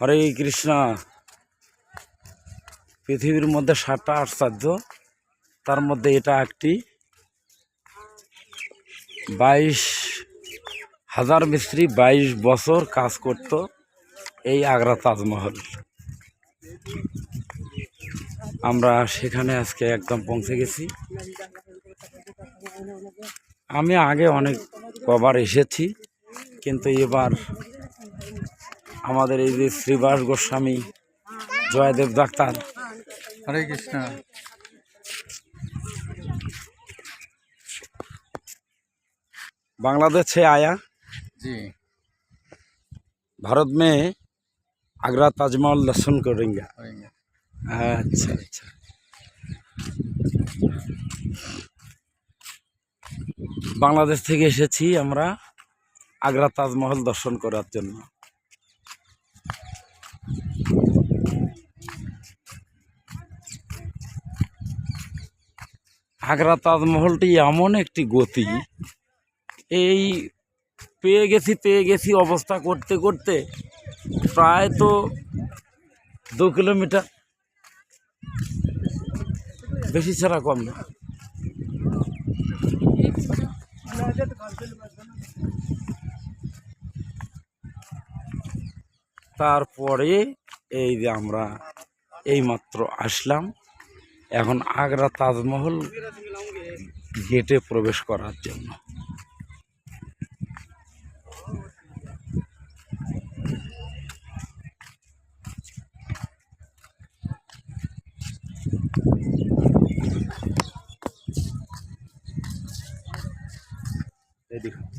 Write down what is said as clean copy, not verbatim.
হরে কৃষ্ণ। পৃথিবীর মধ্যে 7টা আশ্চর্য, তার মধ্যে এটা একটি। 22,000 মিস্ত্রি 22 বছর কাজ করত এই আগ্রা তাজমহল। আমরা সেখানে আজকে একদম পৌঁছে গেছি। আমি আগে অনেক কবার এসেছি, কিন্তু এবার আমাদের এই যে শ্রীবাস গোস্বামী, জয়দেব ডাক্তার, हरे कृष्णा। बांग्लादेश से आया जी, भारत में आगरा ताजमहल दर्शन करेंगे। करेंगे। अच्छा अच्छा। বাংলাদেশ থেকে এসেছি আমরা আগ্রা তাজমহল দর্শন করার জন্য। আগ্রা তাজমহলটি এমন একটি গতি, এই পেয়ে গেছি অবস্থা করতে করতে প্রায় তো 2 কিলোমিটার, বেশি ছাড়া কম না। তারপরে এই যে আমরা এইমাত্র আসলাম, এখন আগ্রা তাজমহল গেটে প্রবেশ করার জন্য। এই দেখুন